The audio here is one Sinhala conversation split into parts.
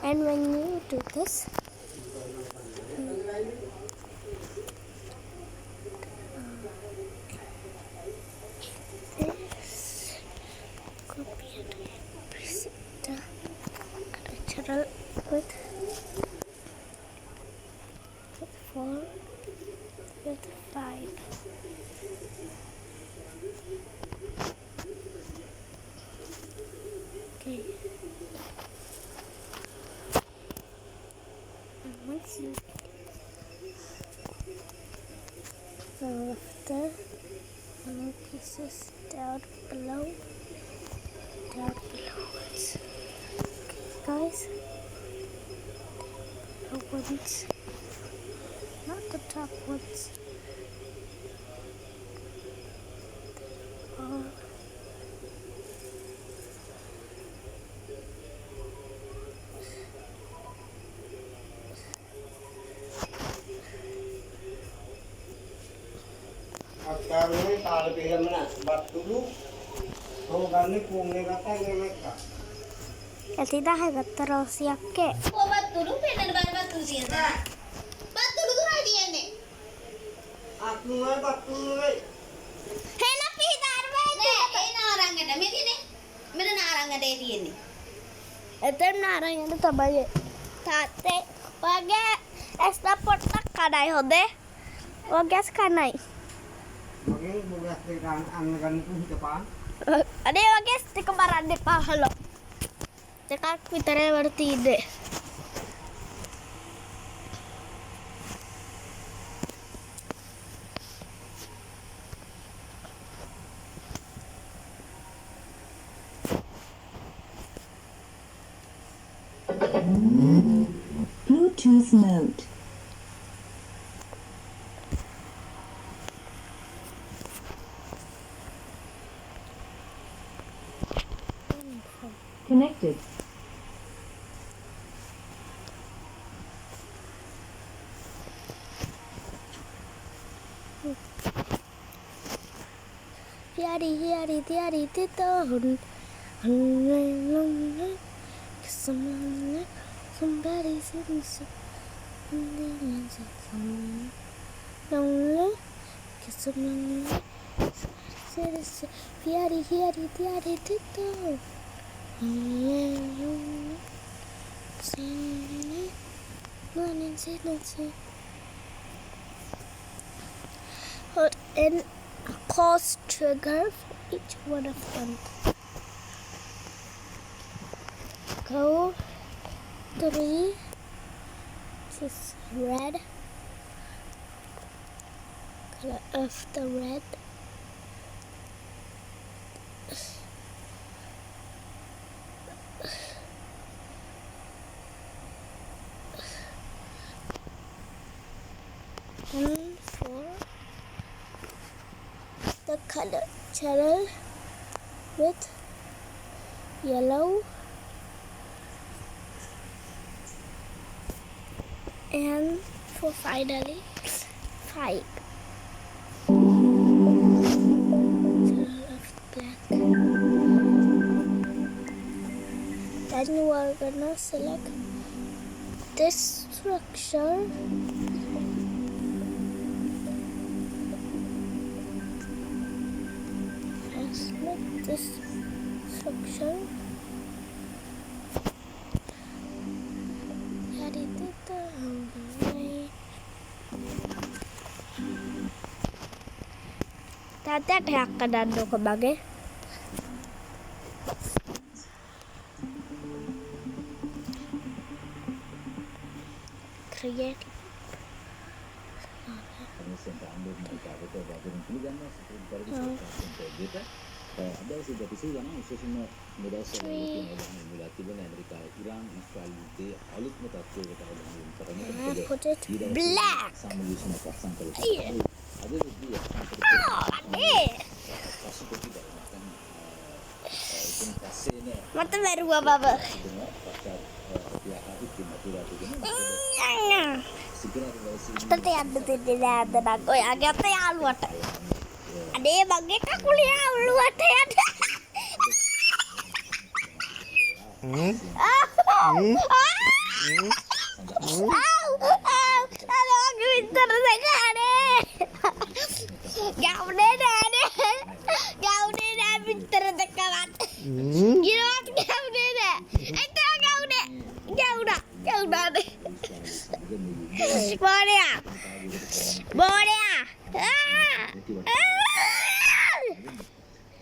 And when you do this, this copy and press the cultural with 4 with 5. Okay. And once you after one pieces down below. It's, okay, guys. The ones, not the top ones. Akarnya tak lebih mana batu dulu. Kau gani kumne kata yang mereka. Tidak hebat terus ya ke? Oh batu dulu bener banget batu sih ya. Batu dulu tuh lagi nih. Aku mah batu dulu. Hela pihar bete. Ini orang ada meti nih. Mana orang ada di ini. Itu narang itu tabaye. Tate, wage esta porta kadai hode. Wage skanai. Mungkin boleh tekan anggan itu depan. Ade wage stick barande pahalo. Tekak pitare berarti ide. Bluetooth mode. Connected. Hiari tito hun somebody sitting so hiari tito and pause trigger for each one of them. Go 3. This is red. Color of the red. And 4. The color channel with yellow and for finally 5 channel of black. Then you are gonna select this structure. Select this structure. Jadi kita mulai. Tadi ada akan dando ke bagai. Create. Ada sebuah isu yang khususnya berdasarkan mulai Amerika, Iran, Australia, alut mutasi I put it black. Mata baru apa? Tapi ada tidak ada aku ya agak terlalu ada. Ada bagi kuliah lu ada. Aduh, Winter sekali. Gak udah deh. Winter dekat. Gila, gak udah deh. Itu gak udah deh. Boleh ya. ඉතින්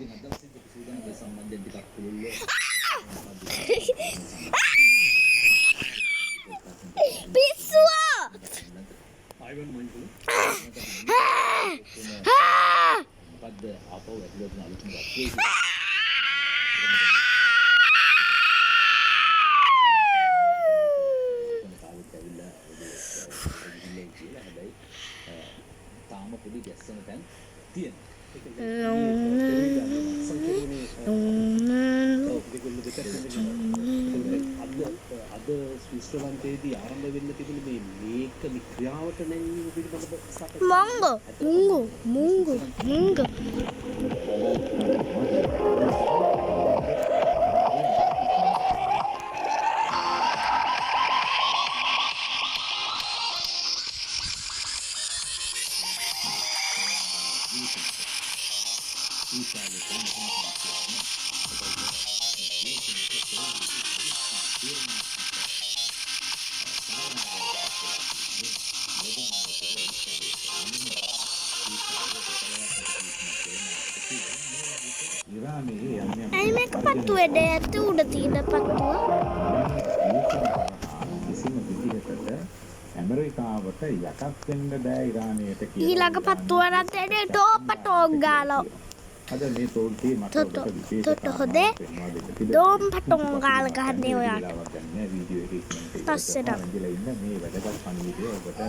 අද දවසේ අපි සූදානම් ඒ සම්බන්ධයෙන් ටිකක් පුළුල්ව Pisau. ආයවන් මන්තුල මොකද්ද ආපහු ඇතුළට අලුත් ගත්තේ තාම පොඩි ගැස්සන තැන් තියෙනවා. අද විශ්වවන්තයේදී ආරම්භ වෙන්න තිබුණ මේක ක්‍රියාවට නැංවීම පිළිබඳව සාකච්ඡා Monggo. ඉරානයේ යන්නේ Ay, may kapatwa dito. Udah tidak patwa. කිසිම විදිහකට ඇමරිකාවට යටත් වෙන්න බෑ ඉරානයට කියලා. Ila kapatwa natin ito. Patog galo. අද මේ තෝල්ටි මට Toto. ඔබට විශේෂ Toto hode. Dom patong galo kahani o yan. Video එකකින් Tasira. ඉන්න මේ වැදගත් පණිවිඩය ඔබට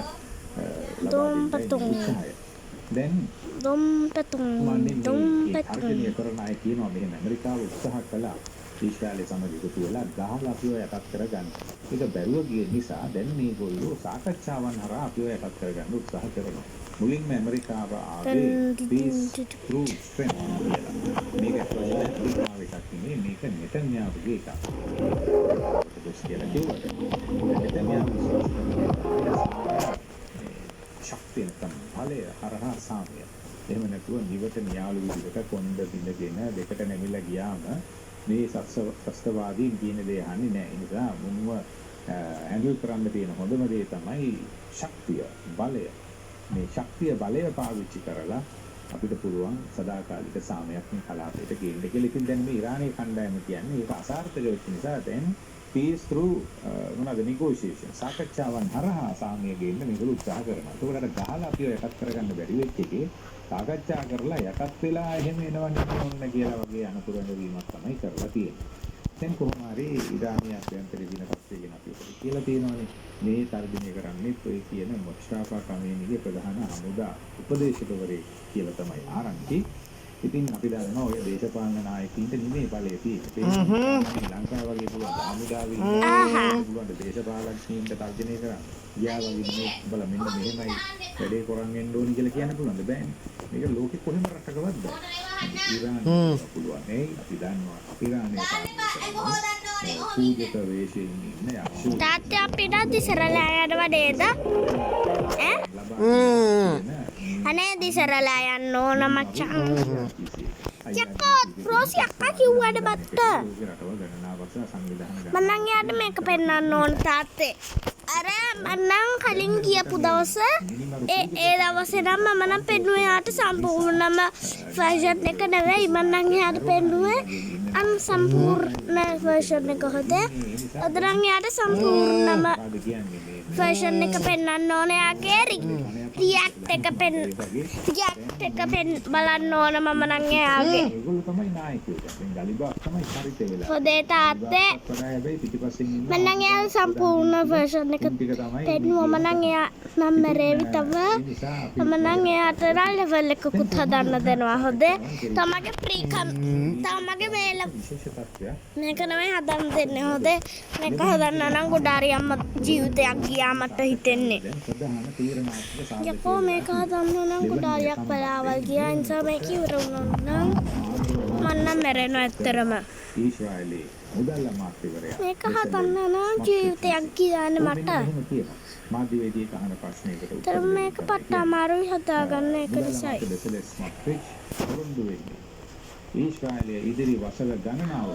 Dom ලබා patong. දෙන්නයි. දැන් Dom patong. Dom patong. තර්ජනය කරන අය කියනවා මෙහෙම ඇමරිකාව උත්සාහ කළා ඊශ්‍රායලය සමග එකතු වෙලා ගහලා අපිව යටත් කරගන්න. ඒක බැරුව ගිය නිසා දැන් මේගොල්ලෝ සාකච්ඡාවන් හරහා අපිව යටත් කරගන්න උත්සාහ කරනවා. මුලින්ම ඇමරිකාව ආවේ peace through strength කියලා. මේක ඇත්තටම ඇමරිකාව එකක් නෙමෙයි මේක නෙතන්යාහුගේ එකක්. ඒක කියලා කිව්වට නෙතන්යාහු විශ්වාස කරනවා ශක්තිය නැත්නම් බලය හරහා සාමය. එහෙම නැතුව නිවට න්‍යාලු විදිහට කොණ්ඩ බිඳගෙන දෙකට නැමිලා ගියාම මේ සත්‍යවාදීන් කියන දේ අහන්නේ නැහැ. ඒ නිසා මුන්ව හැන්ඩල් කරන්න තියෙන හොඳම දේ තමයි ශක්තිය, බලය. මේ ශක්තිය බලය පාවිච්චි කරලා අපිට පුළුවන් සදාකාලික සාමයක් මේ කලාපයට ගේන්න කියලා. ඉතින් දැන් මේ ඉරානයේ කණ්ඩායම කියන්නේ ඒක අසාර්ථක වෙච්ච නිසා දැන් peace through negotiation සාකච්ඡාවන් හරහා සාමය ගේන්න මේගොල්ලෝ උත්සාහ කරනවා. ඒකට ගහලා අපිව යටත් කරගන්න බැරි වෙච්ච එකේ සාකච්ඡා කරලා යටත් වෙලා එහෙම එනවන්නේ ඕන කියලා වගේ අනුකරණ වීමක් තමයි කරලා තියෙන්නේ. දැන් කොහොම හරි ඉරානයේ අභ්‍යන්තර දින තත්ත්වය ගැන අපි ඔබට කියලා තියෙනවානේ. මේ තර්ජනය කරන්නේ ඔය කියන මොස්ටාෆා කමේනිගේ ප්‍රධාන හමුදා උපදේශකවරයෙක් කියලා තමයි ආරංචි. ඉතින් අපි දන්නවා ඔය දේශපාලන නායකයින්ට නෙමෙයි බලය තියෙන්නේ. ලංකාව වගේ පුළුවන් හමුදාවේ පුළුවන් දේශපාලනඥයින්ට තර්ජනය කරන්න. ගියා වගේ මේ බල මෙන්න මෙහෙමයි වැඩේ කරන් එන්න ඕනි කියලා කියන්න පුළුවන්ද බෑනේ. මේක ලෝකෙ කොහෙම රටකවත් බෑ. ඉරානයේ පුළුවන් නේ අපි දන්නවා ඉරානයේ පූජක වේශයෙන් ඉන්න යක්ෂයෝ Tati apida disaralayan wadeda. Ane disaralayan no na macam. Cakot, bros yakka kiwa ada batta. Menangnya ada make pennan non tate. Are menang kaling kia pudawasa. Dawasa nama mana pennuyaata සම්පූර්ණම version එක නෙවෙයි menangnya ada pennuwe an සම්පූර්ණ version එක හොදේ. අදරන් යාට සම්පූර්ණම version එක පෙන්වන්න ඕනේ යාගේ react එක බලන්න ඕන මම නම් යාගේ. ඒගොල්ලෝ තමයි නායකයෝ. දැන් ගලිබා තමයි චරිත වෙලා. හොදේ තාත්තේ හැබැයි පිටිපස්සෙන් ඉන්න මම නම් යා සම්පූර්ණ version එක පෙන්නුවම නම් යා මම මරේවි තව මම නම් යාට level එකකුත් හදන්න දෙනවා හොදේ. තමගේ ප්‍රීකම් තමගේ මේල විශේෂ තත්ත්වයක්. මේක නෙවෙයි හදන්න දෙන්නේ හොදේ. මේක හදන්න නම් ගොඩාරි අම්ම ජීවිතයක් ගියා මට හිතෙන්නේ. දැන් ප්‍රධාන තීරණාත්මක සාධක යකෝ මේක හදන්න නම් ගොඩාරියක් බලාවල් ගියා නිසා මේක ඉවර වුණා නම් මම නම් මැරෙනවා ඇත්තරම. ඊශ්‍රායලයේ මුදල් අමාත්‍යවරයා මේක හදන්න නම් ජීවිතයක් කියන්න මට. මාධ්‍යවේදියෙක් අහන ප්‍රශ්නයකට ඒතර මේක පට්ට අමාරුයි හදාගන්න එක නිසායි. ඊශ්‍රායලයේ ඉදිරි වසර ගණනාව